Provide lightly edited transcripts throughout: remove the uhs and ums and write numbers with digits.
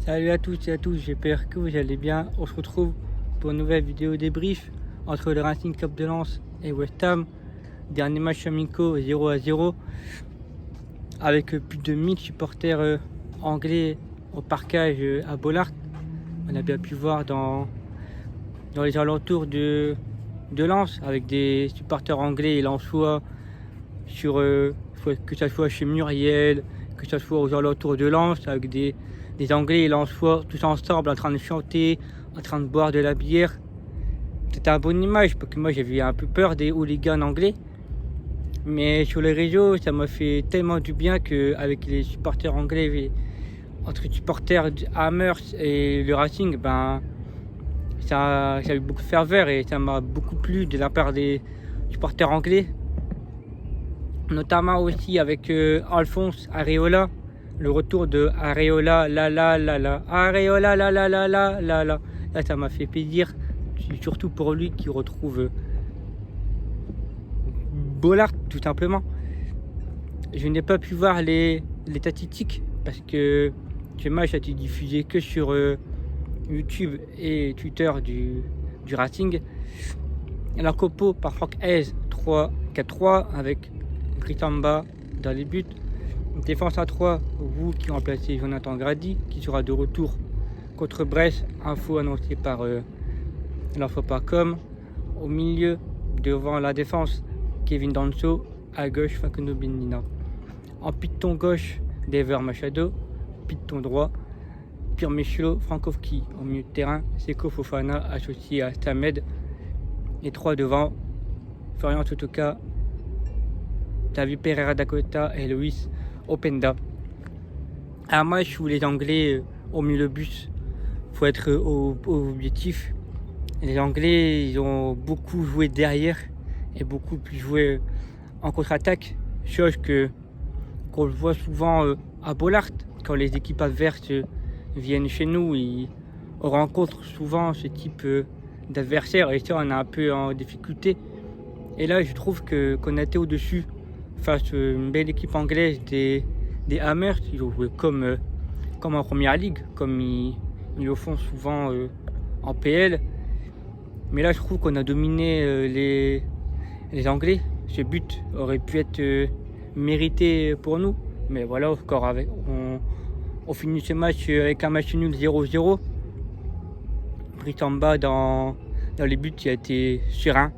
Salut à tous et à tous, j'espère que vous allez bien. On se retrouve pour une nouvelle vidéo débrief entre le Racing Club de Lens et West Ham. Dernier match amicaux 0-0 avec plus de 1000 supporters anglais au parkage à Bollaert. On a bien pu voir dans les alentours de Lens avec des supporters anglais et lensois que ce soit chez Muriel, que ce soit aux alentours de Lens avec des Anglais et Lensois tous ensemble en train de chanter, en train de boire de la bière. C'était une bonne image parce que moi j'avais un peu peur des hooligans anglais. Mais sur les réseaux, ça m'a fait tellement du bien qu'avec les supporters anglais, entre supporters Hammers et le Racing, ça a eu beaucoup de ferveur et ça m'a beaucoup plu de la part des supporters anglais. Notamment aussi avec Alphonse Areola. Le retour de Areola, Areola, Là, ça m'a fait plaisir. Surtout pour lui qui retrouve Bollaert, tout simplement. Je n'ai pas pu voir les statistiques parce que ce match a été diffusé que sur YouTube et Twitter du Racing. La compo par Franck Hez, 3-4-3 avec Gritamba dans les buts. Défense à 3, vous qui remplacez Jonathan Grady, qui sera de retour contre Brest, info annoncée par l'info.com. Au milieu, devant la défense, Kevin Danso, à gauche, Facundo Bendina. En piton gauche, Dever Machado, piton droit, Pierre Michelo, Frankowski. Au milieu de terrain, Seko Fofana associé à Stamed. Les trois devant, Florian Sotoka, David Pereira Dakota et Luis Openda. Un match où les Anglais ont mis le but, il faut être au objectif. Les Anglais, ils ont beaucoup joué derrière et beaucoup plus joué en contre-attaque, chose qu'on voit souvent à Bollaert quand les équipes adverses viennent chez nous. On rencontre souvent ce type d'adversaire et ça on est un peu en difficulté. Et là je trouve qu'on a été au-dessus face à une belle équipe anglaise des Hammers. Ils ont joué comme en première ligue, comme ils le font souvent en PL. Mais là, je trouve qu'on a dominé les Anglais. Ce but aurait pu être mérité pour nous. Mais voilà, encore on finit ce match avec un match nul 0-0. Britamba dans les buts, il a été serein.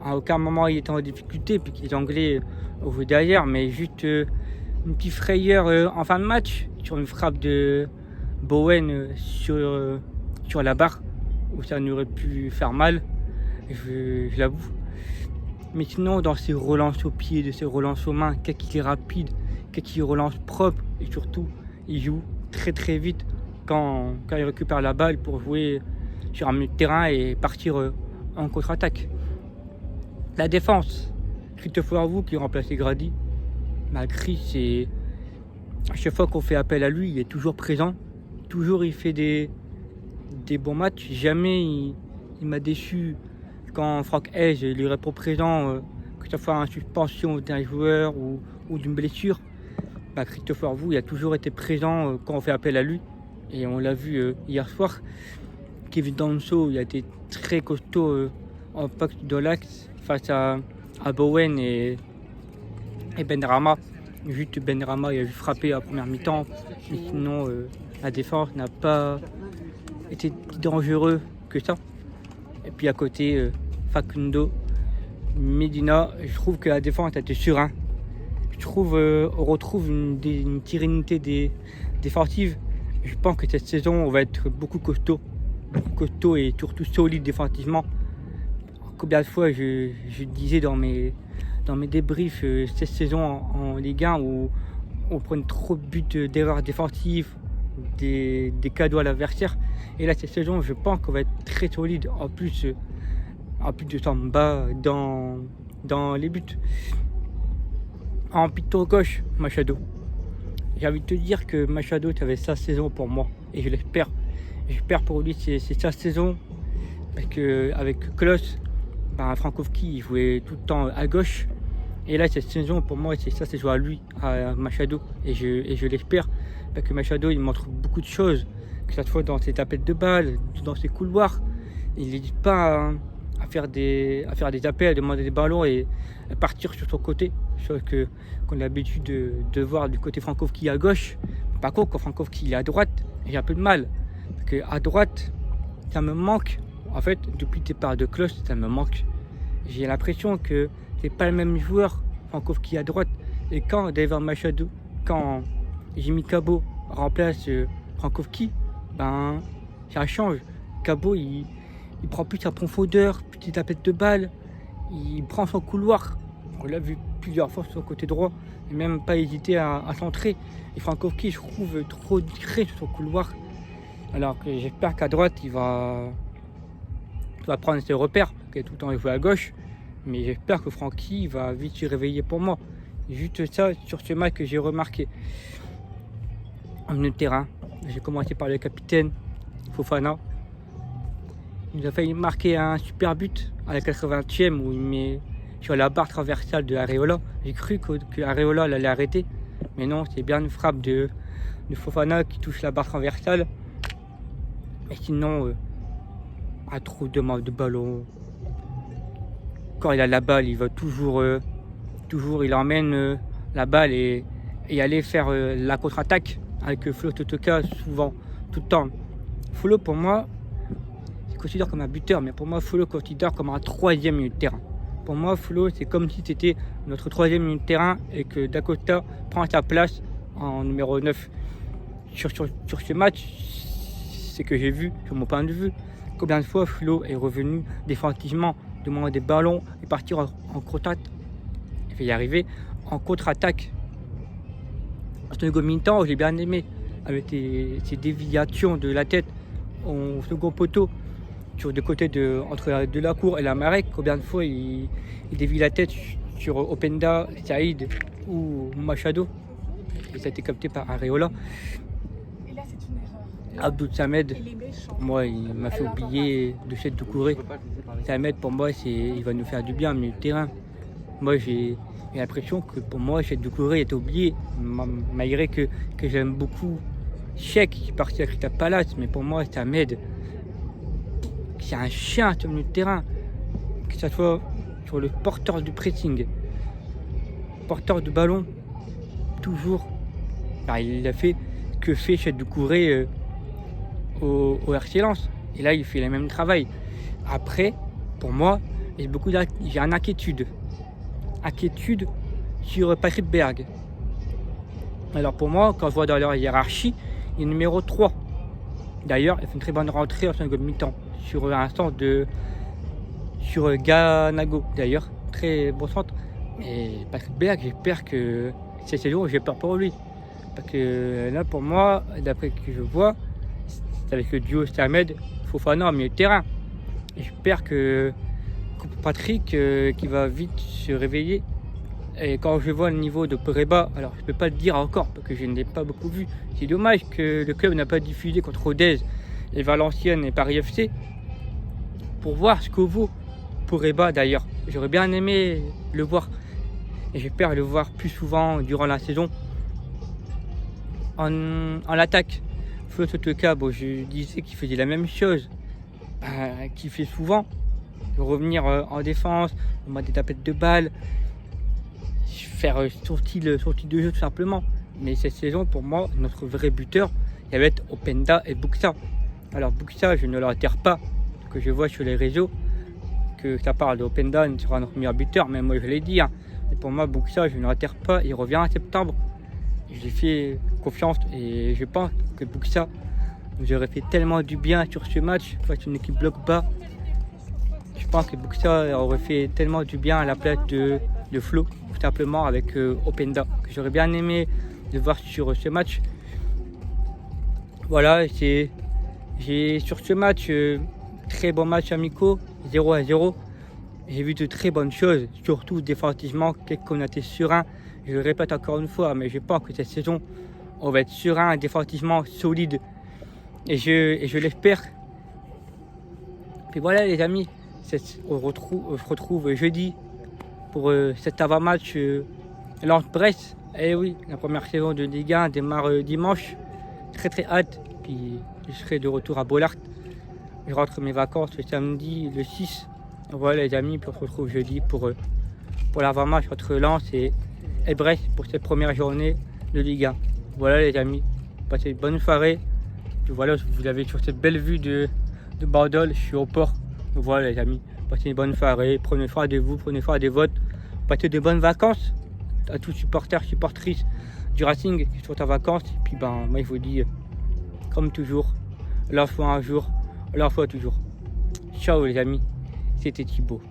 À aucun moment il était en difficulté, puis les Anglais ont joué derrière, mais juste une petite frayeur en fin de match sur une frappe de Bowen sur la barre, où ça n'aurait pu faire mal, je l'avoue. Mais sinon, dans ses relances au pied, de ses relances aux mains, qu'il est rapide, qu'il relance propre, et surtout, il joue très très vite quand il récupère la balle pour jouer sur un milieu de terrain et partir en contre-attaque. La défense, Christopher Vous qui remplaçait Grady. Chris, à chaque fois qu'on fait appel à lui, il est toujours présent. Toujours il fait des bons matchs. Jamais il m'a déçu quand Franck Hez lui répond présent, que ce soit en suspension d'un joueur ou d'une blessure. Christopher Vous, il a toujours été présent quand on fait appel à lui. Et on l'a vu hier soir. Kevin Danso, il a été très costaud en pacte de l'axe face à Bowen et Benrahma. Juste Benrahma, il a vu frapper à première mi-temps, mais sinon la défense n'a pas été dangereux que ça. Et puis à côté, Facundo, Medina, je trouve que la défense a été serein. Je trouve on retrouve une sérénité défensive. Je pense que cette saison on va être beaucoup costaud et surtout solide défensivement. Combien de fois je disais dans mes débriefs cette saison en Ligue 1 où on prenait trop de buts d'erreurs défensives, des cadeaux à l'adversaire. Et là cette saison je pense qu'on va être très solide en plus de Samba dans les buts. En piton gauche, Machado. J'ai envie de te dire que Machado avait sa saison pour moi et je l'espère. J'espère pour lui c'est sa saison parce qu'avek Klose, Frankowski il jouait tout le temps à gauche Et là, cette saison, pour moi, c'est joué à lui, à Machado. Et je l'espère, parce que Machado, il montre beaucoup de choses, que ce soit dans ses tapettes de balles, dans ses couloirs. Il n'hésite pas à faire des appels, à demander des ballons et à partir sur son côté. Chose qu'on a l'habitude de voir du côté Frankowski à gauche. Par contre, quand Frankowski est à droite, j'ai un peu de mal. Parce qu'à droite, ça me manque. En fait, depuis le départ de Klose, ça me manque. J'ai l'impression que c'est pas le même joueur, Frankowski à droite. Et quand David Machado, quand Jimmy Cabot remplace Frankowski, ben ça change. Cabot, il prend plus sa profondeur, plus ses tapettes de balle, il prend son couloir. On l'a vu plusieurs fois sur son côté droit, et même pas hésiter à centrer. Et Frankowski, je trouve trop discret sur son couloir. Alors que j'espère qu'à droite, il va prendre ses repères, qui est tout le temps joué à gauche. Mais j'espère que Francky va vite se réveiller pour moi. Juste ça sur ce match que j'ai remarqué. En milieu de terrain, j'ai commencé par le capitaine Fofana. Il a failli marquer un super but à la 80e où il met sur la barre transversale de Areola. J'ai cru que Areola l'allait arrêter. Mais non, c'est bien une frappe de Fofana qui touche la barre transversale. Et sinon, à trop de manque de ballon. Quand il a la balle, il va toujours il emmène la balle et aller faire la contre-attaque avec Flo Totoka souvent, tout le temps. Flo, pour moi, je considère comme un buteur, mais pour moi, Flo considère comme un troisième milieu de terrain. Pour moi, Flo, c'est comme si c'était notre troisième milieu de terrain et que Dacosta prend sa place en numéro 9. Sur ce match, c'est que j'ai vu, sur mon point de vue, combien de fois Flo est revenu défensivement, demander des ballons et partir en contre-attaque. Il fait y arriver en contre-attaque. En second mi-temps, j'ai bien aimé, avec ces déviations de la tête au second poteau, sur le côté entre de la cour et la Marek. Combien de fois il dévie la tête sur Openda, Saïd ou Machado. Et ça a été capté par Areola. Abdou Samed, moi, il m'a fait oublier de Cheikh Doucouré. Samed, pour moi, il va nous faire du bien, milieu de terrain. Moi, j'ai l'impression que pour moi, Cheikh Doucouré est oublié, malgré que j'aime beaucoup Cheikh qui est parti à Crystal Palace. Mais pour moi, Samed, c'est un chien sur le milieu de terrain. Que ce soit sur le porteur du pressing, porteur de ballon, toujours. Bah, il a fait que fait Cheikh Doucouré au RC Lens. Et là, il fait le même travail. Après, pour moi, j'ai une inquiétude. Inquiétude sur Patrick Berg. Alors pour moi, quand je vois dans leur hiérarchie, il est numéro 3. D'ailleurs, il fait une très bonne rentrée en seconde mi-temps. Sur un centre sur Ganago. D'ailleurs, très bon centre. Et Patrick Berg, j'espère que cette saison, j'ai peur pour lui. Parce que là, pour moi, d'après ce que je vois, c'est avec le duo Samed, Fofana au milieu de terrain. J'espère que Patrick qui va vite se réveiller. Et quand je vois le niveau de Poreba, alors je ne peux pas le dire encore parce que je ne l'ai pas beaucoup vu. C'est dommage que le club n'a pas diffusé contre Rodez et Valenciennes et Paris FC pour voir ce que vaut Poreba d'ailleurs. J'aurais bien aimé le voir et j'espère le voir plus souvent durant la saison en attaque. Flo Totoka, je disais qu'il faisait la même chose qu'il fait souvent, de revenir en défense, mettre des tapettes de balles, faire son style de jeu tout simplement. Mais cette saison, pour moi, notre vrai buteur, il va être Openda et Buxa. Alors Buxa, je ne le retire pas, que je vois sur les réseaux, que ça parle d'Openda, il sera notre meilleur buteur, mais moi je l'ai dit. Mais pour moi, Buxa, je ne le retire pas, il revient en septembre. J'ai fait confiance et je pense que Buxa nous aurait fait tellement du bien sur ce match face à une équipe bloc bas. Je pense que Buxa aurait fait tellement du bien à la place de Flo, tout simplement avec Openda, que j'aurais bien aimé de voir sur ce match. Voilà, j'ai sur ce match, très bon match amicaux, 0-0. J'ai vu de très bonnes choses, surtout défensivement, qu'on a été serein. Je le répète encore une fois, mais je pense que cette saison, on va être serein, défensivement, solide. Et je l'espère. Et voilà les amis, on se retrouve jeudi pour cet avant-match Lens-Brest. Eh oui, la première saison de Ligue 1 démarre dimanche. Très très hâte. Puis je serai de retour à Bollaert. Je rentre mes vacances le samedi, le 6. Voilà les amis, puis on se retrouve jeudi pour l'avant-match entre Lens et Brest pour cette première journée de Ligue 1. Voilà les amis, passez une bonne soirée. Puis voilà, vous avez sur cette belle vue de Bandol, je suis au port. Voilà les amis, passez une bonne soirée, prenez soin de vous, prenez soin des vôtres, passez de bonnes vacances à tous supporters, supportrices du Racing qui sont en vacances. Et puis moi je vous dis, comme toujours, la fois un jour, la fois toujours. Ciao les amis, c'était Thibaut.